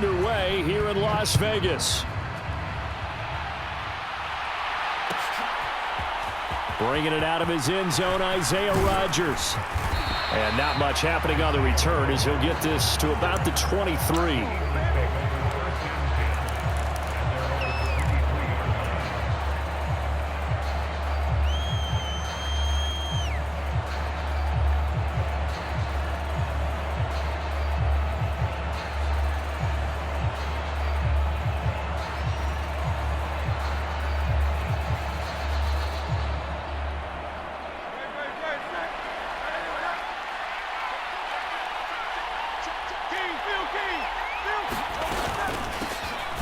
underway here in Las Vegas. Bringing it out of his end zone, Isaiah Rodgers. And not much happening on the return as he'll get this to about the 23.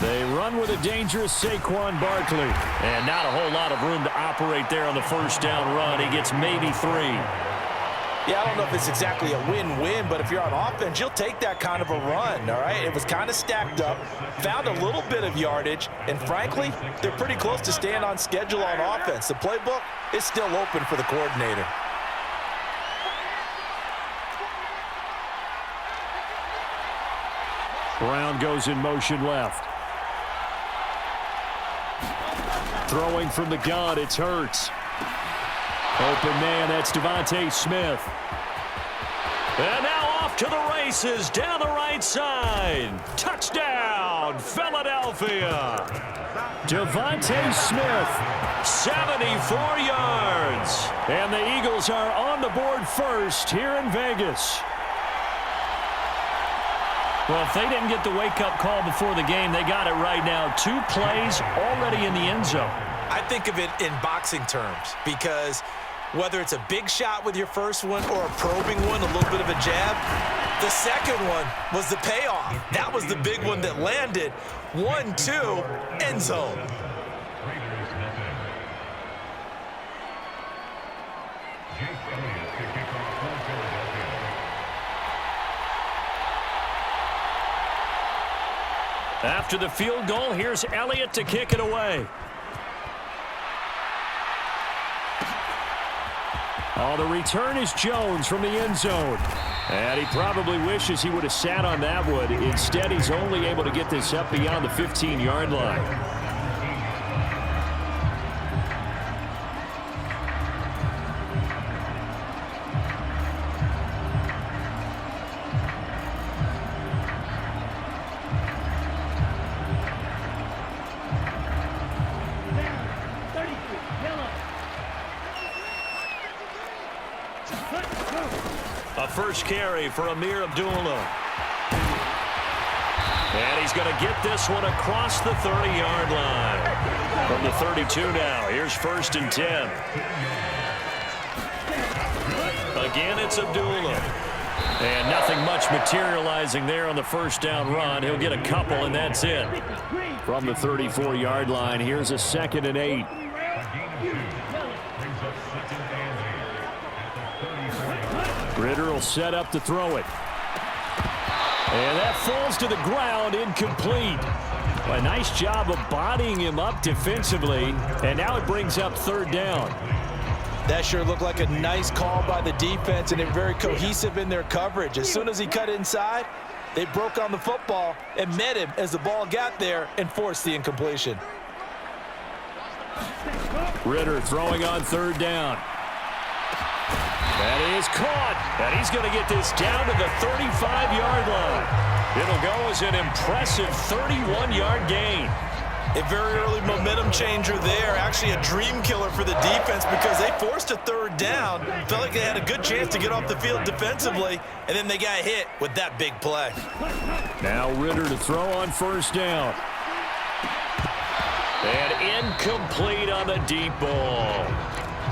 They run with a dangerous Saquon Barkley. And not a whole lot of room to operate there on the first down run. He gets maybe 3. Yeah, I don't know if it's exactly a win-win, but if you're on offense, you'll take that kind of a run, all right? It was kind of stacked up, found a little bit of yardage, and frankly, they're pretty close to staying on schedule on offense. The playbook is still open for the coordinator. Brown goes in motion left. Throwing from the gun, it's Hurts. Open man, that's Devontae Smith. And now off to the races down the right side. Touchdown, Philadelphia. Devontae Smith, 74 yards. And the Eagles are on the board first here in Vegas. Well, if they didn't get the wake-up call before the game, they got it right now. 2 plays already in the end zone. I think of it in boxing terms because whether it's a big shot with your first one or a probing one, a little bit of a jab, the second one was the payoff. That was the big one that landed. 1-2, end zone. After the field goal, here's Elliott to kick it away. Oh, the return is Jones from the end zone. And he probably wishes he would have sat on that one. Instead, he's only able to get this up beyond the 15-yard line. A first carry for Amir Abdullah. And he's going to get this one across the 30-yard line. From the 32 now, here's 1st and 10. Again, it's Abdullah. And nothing much materializing there on the first down run. He'll get a couple, and that's it. From the 34-yard line, here's a 2nd and 8. Ritter will set up to throw it. And that falls to the ground, incomplete. A nice job of bodying him up defensively, and now it brings up 3rd down. That sure looked like a nice call by the defense, and they're very cohesive in their coverage. As soon as he cut inside, they broke on the football and met him as the ball got there and forced the incompletion. Ritter throwing on 3rd down. That is caught, and he's going to get this down to the 35-yard line. It'll go as an impressive 31-yard gain. A very early momentum changer there. Actually a dream killer for the defense because they forced a 3rd down. Felt like they had a good chance to get off the field defensively, and then they got hit with that big play. Now Ritter to throw on 1st down. And incomplete on the deep ball.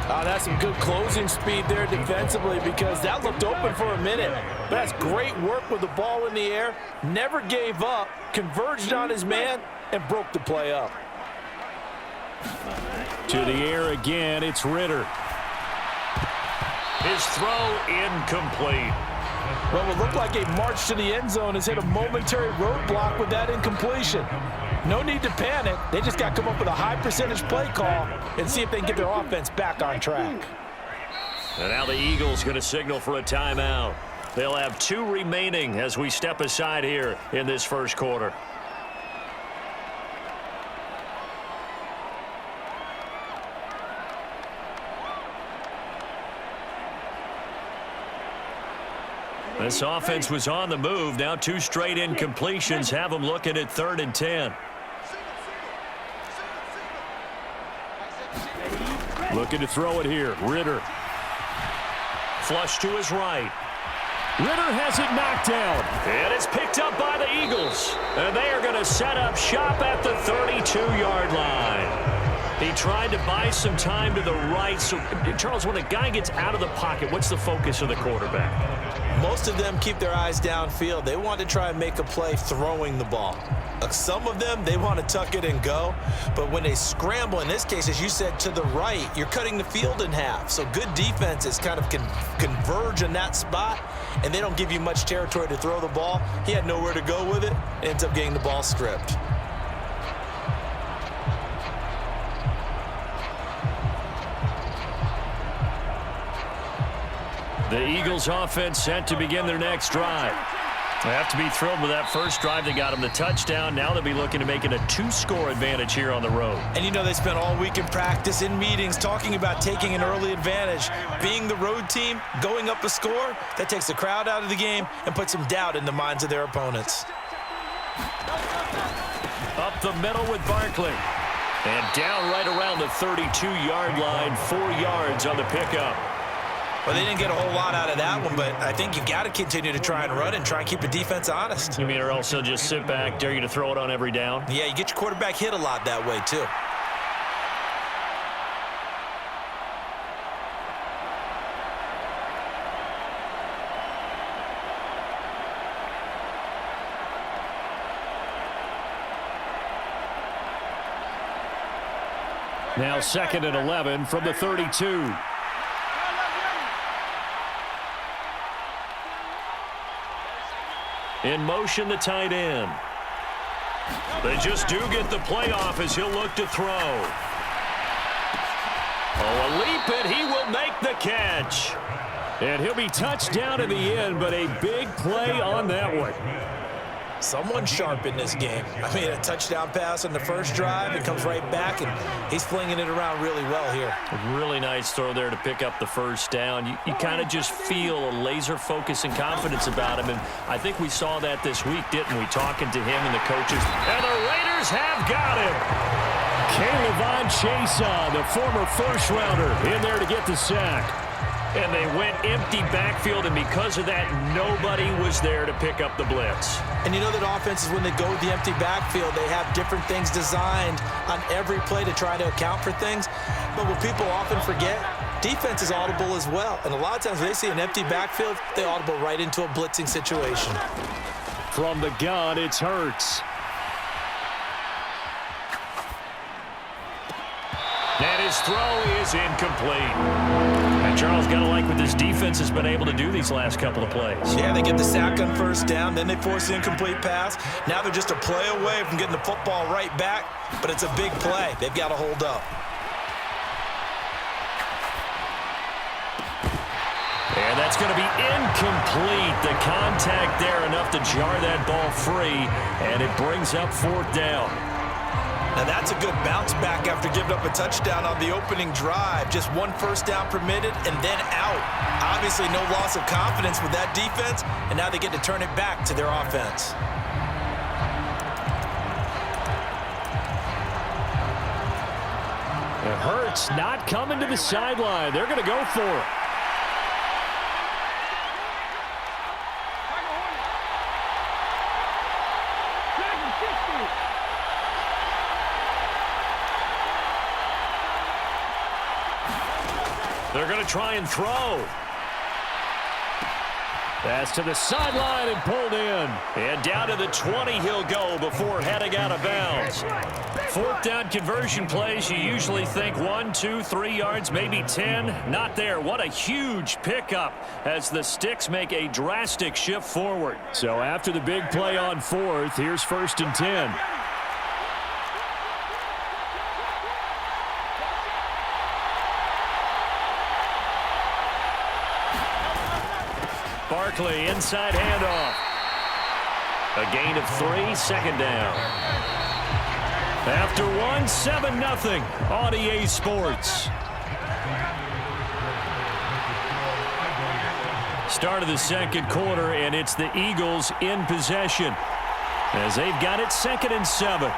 That's some good closing speed there defensively because that looked open for a minute. But that's great work with the ball in the air. Never gave up, converged on his man, and broke the play up. To the air again, it's Ritter. His throw incomplete. Well, it looked like a march to the end zone has hit a momentary roadblock with that incompletion. No need to panic. They just got to come up with a high percentage play call and see if they can get their offense back on track. And now the Eagles going to signal for a timeout. They'll have 2 remaining as we step aside here in this first quarter. This offense was on the move. Now 2 straight incompletions have them looking at 3rd and 10. Looking to throw it here. Ridder. Flush to his right. Ridder has it knocked down. And it's picked up by the Eagles. And they are going to set up shop at the 32-yard line. He tried to buy some time to the right. So, Charles, when a guy gets out of the pocket, what's the focus of the quarterback? Most of them keep their eyes downfield. They want to try and make a play throwing the ball. Some of them, they want to tuck it and go. But when they scramble, in this case, as you said, to the right, you're cutting the field in half. So good defenses kind of converge in that spot, and they don't give you much territory to throw the ball. He had nowhere to go with it, and ends up getting the ball stripped. The Eagles offense set to begin their next drive. They have to be thrilled with that first drive. They got them the touchdown. Now they'll be looking to make it a 2-score advantage here on the road. And you know they spent all week in practice, in meetings, talking about taking an early advantage. Being the road team, going up a score, that takes the crowd out of the game and puts some doubt in the minds of their opponents. Up the middle with Barkley. And down right around the 32-yard line, 4 yards on the pickup. Well, they didn't get a whole lot out of that one, but I think you've got to continue to try and run and try and keep the defense honest. You mean or else they'll just sit back, dare you to throw it on every down? Yeah, you get your quarterback hit a lot that way, too. Now 2nd and 11 from the 32. In motion, the tight end. They just do get the playoff as he'll look to throw. Oh, a leap, and he will make the catch. And he'll be touched down in the end, but a big play on that one. Someone sharp in this game. I mean, a touchdown pass on the first drive. It comes right back, and he's flinging it around really well here. A really nice throw there to pick up the first down. You kind of just feel a laser focus and confidence about him, and I think we saw that this week, didn't we, talking to him and the coaches. And the Raiders have got him. K'Lavon Chaisson, the former first-rounder, in there to get the sack. And they went empty backfield, and because of that, nobody was there to pick up the blitz. And you know that offenses, when they go with the empty backfield, they have different things designed on every play to try to account for things. But what people often forget, defense is audible as well. And a lot of times when they see an empty backfield, they audible right into a blitzing situation. From the gun, it's Hurts. And his throw is incomplete. And Charles, got to like what this defense has been able to do these last couple of plays. Yeah, they get the sack on first down, then they force the incomplete pass. Now they're just a play away from getting the football right back, but it's a big play. They've got to hold up. And that's going to be incomplete. The contact there enough to jar that ball free, and it brings up 4th down. Now that's a good bounce back after giving up a touchdown on the opening drive. Just 1 first down permitted and then out. Obviously no loss of confidence with that defense, and now they get to turn it back to their offense. And Hurts not coming to the sideline. They're going to go for it. They're going to try and throw. Pass to the sideline and pulled in. And down to the 20 he'll go before heading out of bounds. 4th down conversion plays, you usually think 1, 2, 3 yards, maybe 10. Not there. What a huge pickup as the Sticks make a drastic shift forward. So after the big play on 4th, here's 1st and 10. Barkley, inside handoff. A gain of 3, second down. After 1, 7-0 on EA Sports. Start of the second quarter, and it's the Eagles in possession as they've got it 2nd and 7.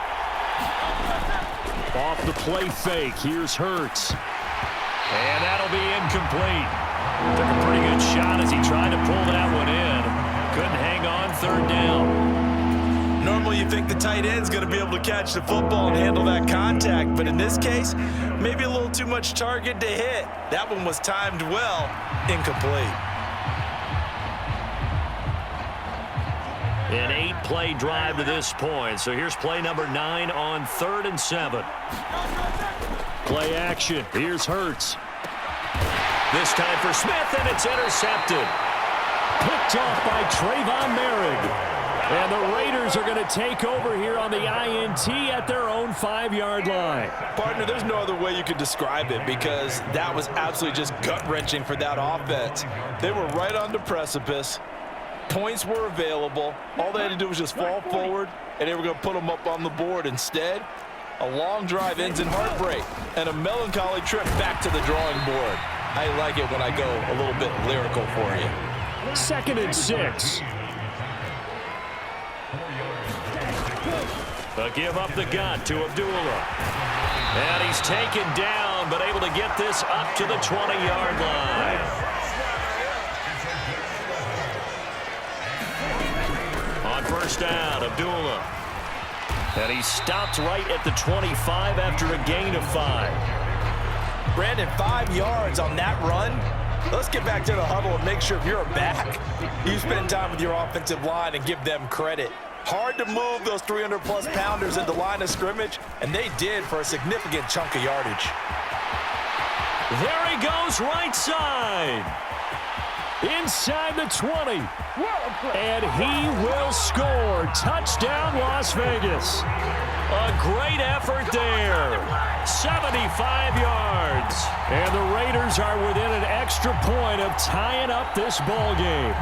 Off the play fake, here's Hurts. And that'll be incomplete. Took a pretty good shot as he tried to pull that one in. Couldn't hang on 3rd down. Normally you think the tight end's going to be able to catch the football and handle that contact, but in this case, maybe a little too much target to hit. That one was timed well, incomplete. An 8-play drive to this point. So here's play number 9 on 3rd and 7. Play action. Here's Hurts. This time for Smith, and it's intercepted. Picked off by Trayvon Merrick. And the Raiders are going to take over here on the INT at their own 5-yard line. Partner, there's no other way you could describe it because that was absolutely just gut-wrenching for that offense. They were right on the precipice. Points were available. All they had to do was just fall forward, and they were going to put them up on the board. Instead, a long drive ends in heartbreak and a melancholy trip back to the drawing board. I like it when I go a little bit lyrical for you. 2nd and 6. But give up the gun to Abdullah. And he's taken down, but able to get this up to the 20-yard line. On 1st down, Abdullah. And he stopped right at the 25 after a gain of 5. Brandon, 5 yards on that run. Let's get back to the huddle and make sure if you're a back, you spend time with your offensive line and give them credit. Hard to move those 300-plus pounders at the line of scrimmage, and they did for a significant chunk of yardage. There he goes right side. Inside the 20. And he will score. Touchdown, Las Vegas. A great effort there. 75 yards. And the Raiders are within an extra point of tying up this ball game.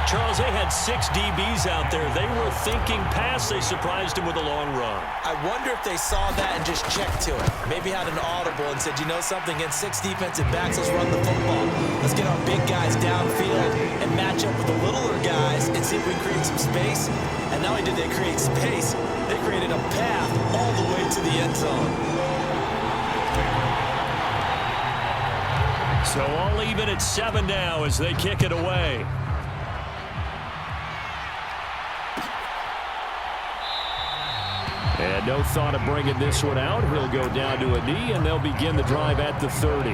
Charles, they had 6 DBs out there. They were thinking pass. They surprised him with a long run. I wonder if they saw that and just checked to it. Maybe had an audible and said, you know something, against 6 defensive backs, let's run the football. Let's get our big guys downfield and match up with the littler guys and see if we can create some space. And not only did they create space, they created a path all the way to the end zone. So all even at 7 now as they kick it away. And no thought of bringing this one out. He'll go down to a knee, and they'll begin the drive at the 30.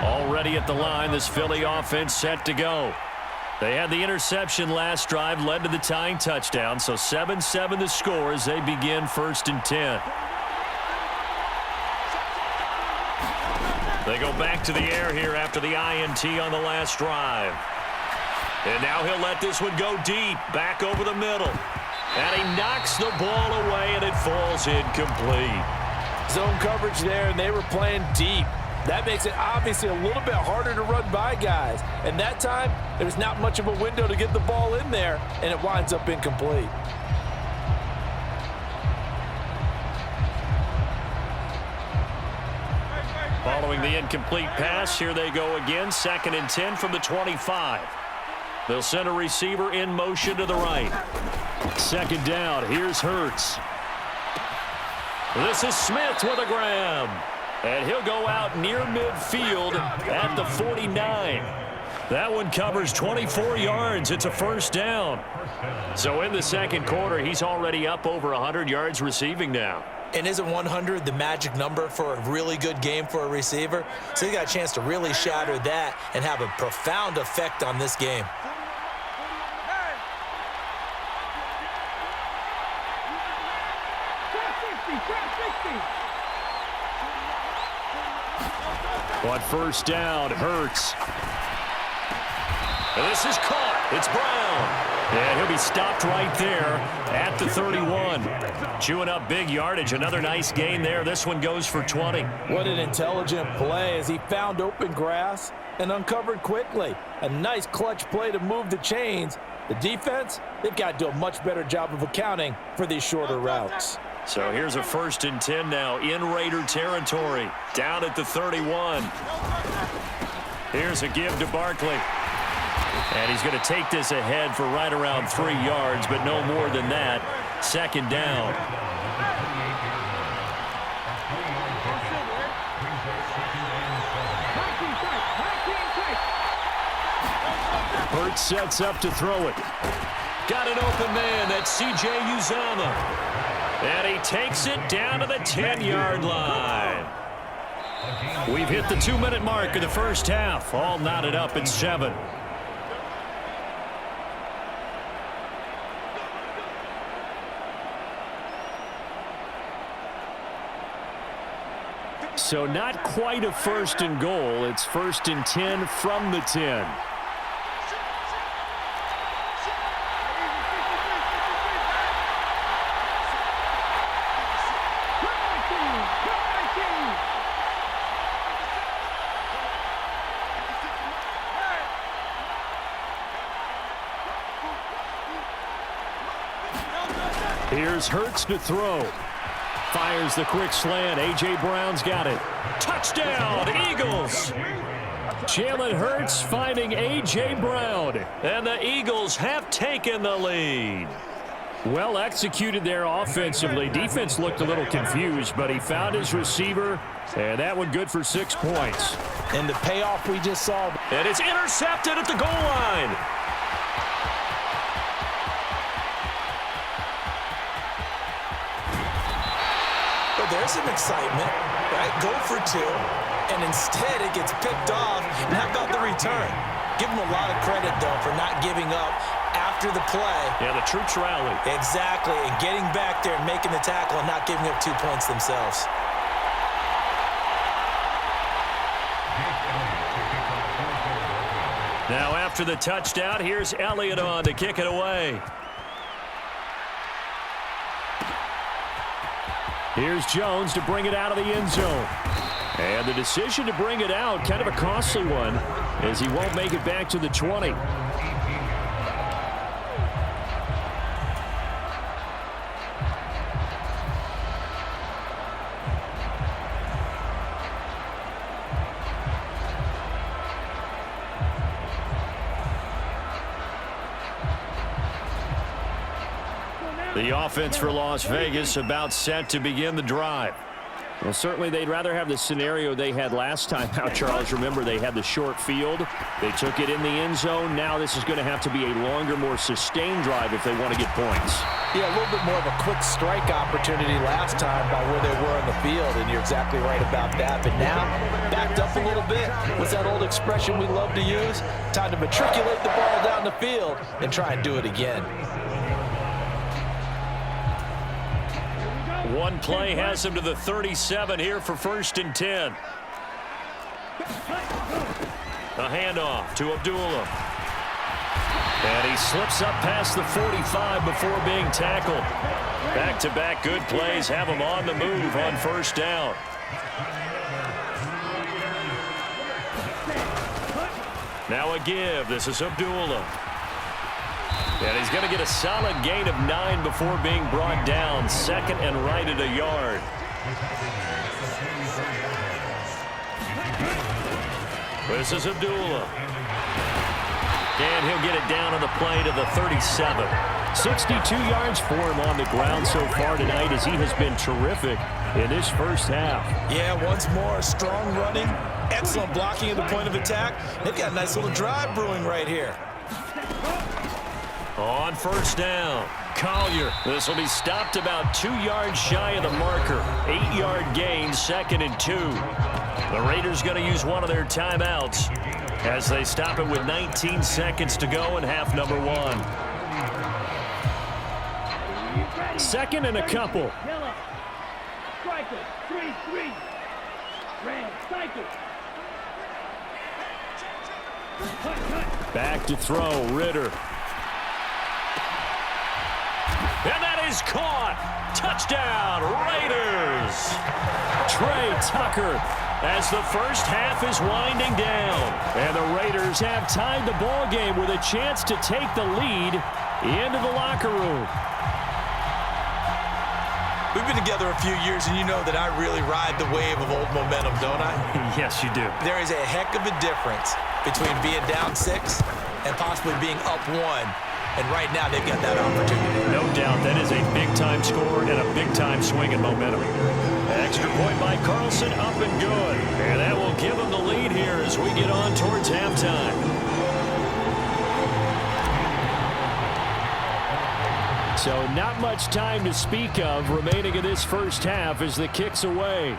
Already at the line, this Philly offense set to go. They had the interception last drive, led to the tying touchdown. So 7-7 the score as they begin 1st and 10. They go back to the air here after the INT on the last drive. And now he'll let this one go deep, back over the middle. And he knocks the ball away, and it falls incomplete. Zone coverage there, and they were playing deep. That makes it obviously a little bit harder to run by guys. And that time, there's not much of a window to get the ball in there, and it winds up incomplete. Following the incomplete pass, here they go again, 2nd and 10 from the 25. They'll send a receiver in motion to the right. 2nd down. Here's Hurts. This is Smith with a grab. And he'll go out near midfield at the 49. That one covers 24 yards. It's a 1st down. So in the second quarter, he's already up over 100 yards receiving now. And isn't 100 the magic number for a really good game for a receiver? So he got a chance to really shatter that and have a profound effect on this game. On 1st down, Hurts. And this is caught. It's Brown. And he'll be stopped right there at the 31. Chewing up big yardage. Another nice gain there. This one goes for 20. What an intelligent play as he found open grass, and uncovered quickly. A nice clutch play to move the chains. The defense, they've got to do a much better job of accounting for these shorter routes. So here's a 1st and 10 now in Raider territory, down at the 31. Here's a give to Barkley. And he's going to take this ahead for right around 3 yards, but no more than that. 2nd down. Hurts sets up to throw it. Got an open man. That's C.J. Uzomah. And he takes it down to the 10-yard line. We've hit the 2-minute mark of the first half. All knotted up at 7. So not quite a 1st and goal. It's 1st and 10 from the 10. Here's Hurts to throw. Fires the quick slant. A.J. Brown's got it. Touchdown, Eagles! Jalen Hurts finding A.J. Brown. And the Eagles have taken the lead. Well executed there offensively. Defense looked a little confused, but he found his receiver, and that one good for 6 points. And the payoff we just saw. And it's intercepted at the goal line. But there's some excitement, right? Go for 2, and instead it gets picked off. And how about the return? Give them a lot of credit, though, for not giving up after the play. Yeah, the troops rallied. Exactly, and getting back there and making the tackle and not giving up 2 points themselves. Now after the touchdown, here's Elliott on to kick it away. Here's Jones to bring it out of the end zone. And the decision to bring it out, kind of a costly one, as he won't make it back to the 20. The offense for Las Vegas about set to begin the drive. Well, certainly they'd rather have the scenario they had last time out, Charles. Remember, they had the short field. They took it in the end zone. Now this is going to have to be a longer, more sustained drive if they want to get points. Yeah, a little bit more of a quick strike opportunity last time by where they were on the field, and you're exactly right about that. But now, backed up a little bit. What's that old expression we love to use? Time to matriculate the ball down the field and try and do it again. One play has him to the 37 here for 1st and 10. A handoff to Abdullah. And he slips up past the 45 before being tackled. Back-to-back good plays have him on the move on 1st down. Now a give. This is Abdullah. And he's going to get a solid gain of 9 before being brought down. 2nd and right at a yard. This is Abdullah. And he'll get it down on the play to the 37. 62 yards for him on the ground so far tonight, as he has been terrific in this first half. Yeah, once more, strong running, excellent blocking at the point of attack. They've got a nice little drive brewing right here. On 1st down, Collier. This will be stopped about 2 yards shy of the marker. 8-yard gain, 2nd and 2. The Raiders going to use one of their timeouts as they stop it with 19 seconds to go in half number 1. 2nd and a couple. Back to throw, Ritter. And that is caught. Touchdown, Raiders. Trey Tucker as the first half is winding down. And the Raiders have tied the ball game with a chance to take the lead into the locker room. We've been together a few years, and you know that I really ride the wave of old momentum, don't I? Yes, you do. There is a heck of a difference between being down 6 and possibly being up 1. And right now, they've got that opportunity. No doubt that is a big-time score and a big-time swing in momentum. Extra point by Carlson, up and good. And that will give them the lead here as we get on towards halftime. So not much time to speak of remaining in this first half as the kick's away.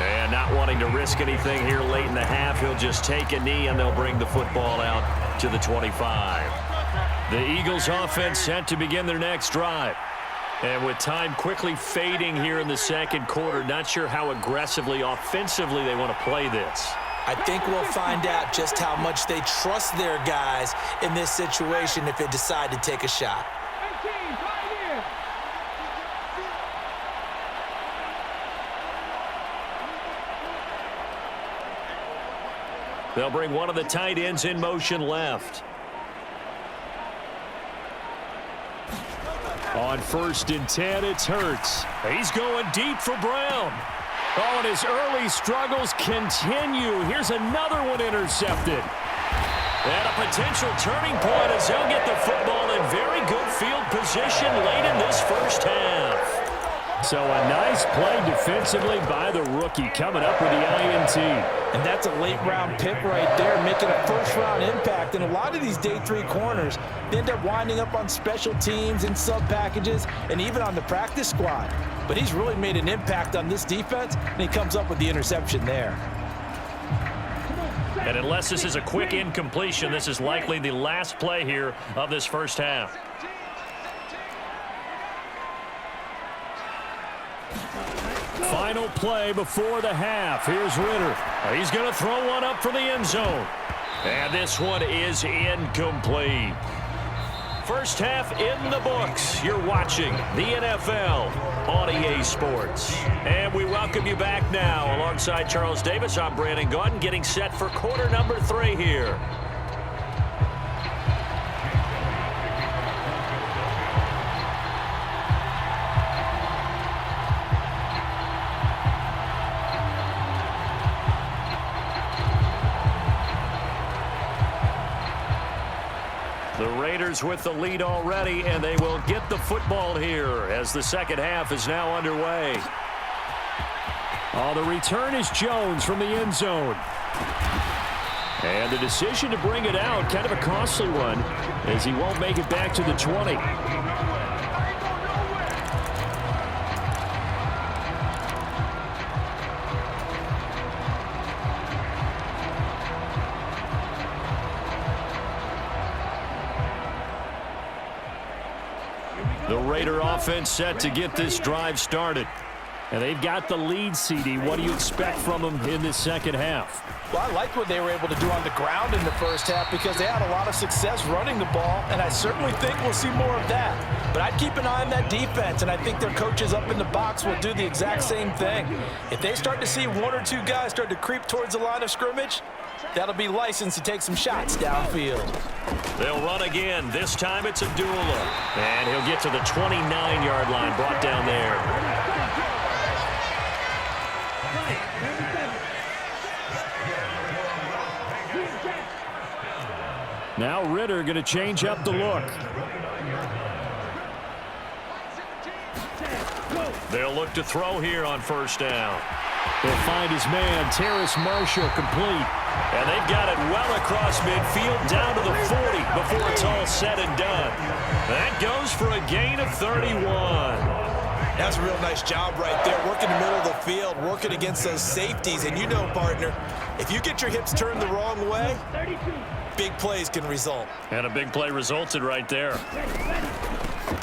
And not wanting to risk anything here late in the half, he'll just take a knee and they'll bring the football out to the 25. The Eagles offense set to begin their next drive. And with time quickly fading here in the second quarter, not sure how aggressively, offensively they want to play this. I think we'll find out just how much they trust their guys in this situation if they decide to take a shot. They'll bring one of the tight ends in motion left. On 1st and 10, it's Hurts. He's going deep for Brown. Oh, and his early struggles continue. Here's another one intercepted. And a potential turning point as they'll get the football in very good field position late in this first half. So a nice play defensively by the rookie coming up with the INT. And that's a late-round pick right there, making a first-round impact. And a lot of these day 3 corners end up winding up on special teams and sub-packages and even on the practice squad. But he's really made an impact on this defense, and he comes up with the interception there. And unless this is a quick incompletion, this is likely the last play here of this first half. Final play before the half. Here's Ritter. He's going to throw one up for the end zone. And this one is incomplete. First half in the books. You're watching the NFL on EA Sports. And we welcome you back now. Alongside Charles Davis, I'm Brandon Gaudin, getting set for quarter number 3 here. The Raiders with the lead already, and they will get the football here as the second half is now underway. Oh, the return is Jones from the end zone. And the decision to bring it out, kind of a costly one, as he won't make it back to the 20. The Raider offense set to get this drive started. And they've got the lead, CD. What do you expect from them in this second half? Well, I like what they were able to do on the ground in the first half because they had a lot of success running the ball, and I certainly think we'll see more of that. But I'd keep an eye on that defense, and I think their coaches up in the box will do the exact same thing. If they start to see 1 or 2 guys start to creep towards the line of scrimmage, that'll be licensed to take some shots downfield. They'll run again. This time it's Abdullah. And he'll get to the 29-yard line, brought down there. Now Ritter going to change up the look. They'll look to throw here on first down. They'll find his man, Terrace Marshall, complete. And they've got it well across midfield down to the 40 before it's all said and done. That goes for a gain of 31. That's a real nice job right there, working the middle of the field, working against those safeties. And you know, partner, if you get your hips turned the wrong way, big plays can result. And a big play resulted right there.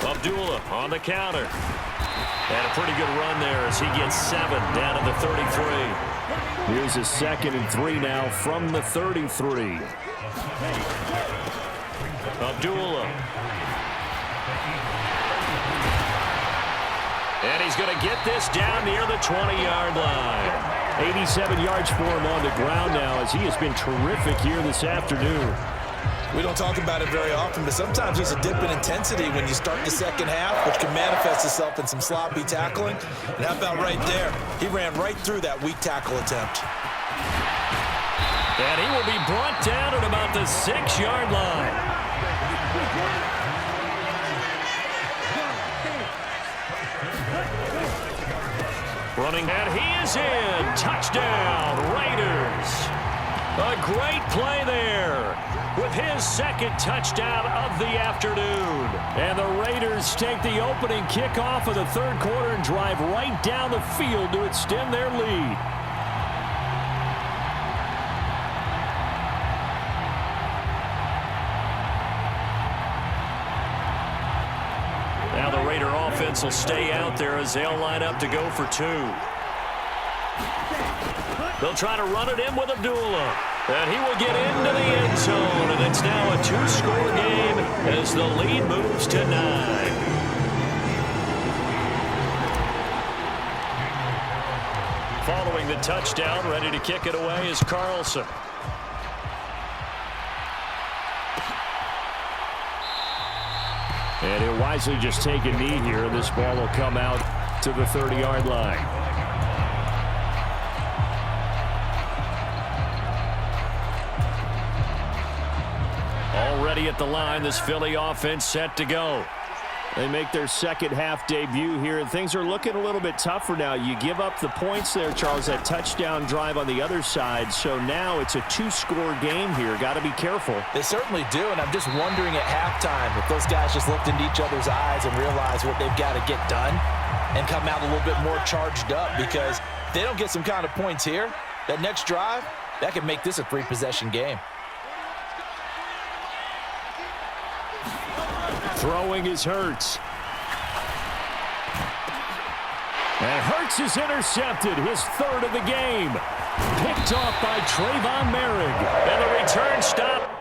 Abdullah on the counter. And a pretty good run there as he gets 7 down to the 33. Here's a 2nd and 3 now from the 33. Abdullah. And And he's going to get this down near the 20-yard line. 87 yards for him on the ground now, as he has been terrific here this afternoon. We don't talk about it very often, but sometimes there's a dip in intensity when you start the second half, which can manifest itself in some sloppy tackling. And how about right there? He ran right through that weak tackle attempt. And he will be brought down at about the 6-yard line. Running, and he is in. Touchdown, Raiders. A great play there with his second touchdown of the afternoon. And the Raiders take the opening kickoff of the third quarter and drive right down the field to extend their lead. Now the Raider offense will stay out there as they'll line up to go for two. They'll try to run it in with Abdullah. And he will get into the end zone. And it's now a two-score game as the lead moves to 9. Following the touchdown, ready to kick it away is Carlson. And he'll wisely just take a knee here. This ball will come out to the 30-yard line. Already at the line, this Philly offense set to go. They make their second half debut here, and things are looking a little bit tougher now. You give up the points there, Charles, that touchdown drive on the other side. So now it's a two-score game here. Got to be careful. They certainly do, and I'm just wondering at halftime if those guys just looked into each other's eyes and realized what they've got to get done and come out a little bit more charged up, because if they don't get some kind of points here, that next drive, that could make this a three-possession game. Throwing is Hurts. And Hurts is intercepted, his third of the game. Picked off by Trayvon Merrick. And the return stop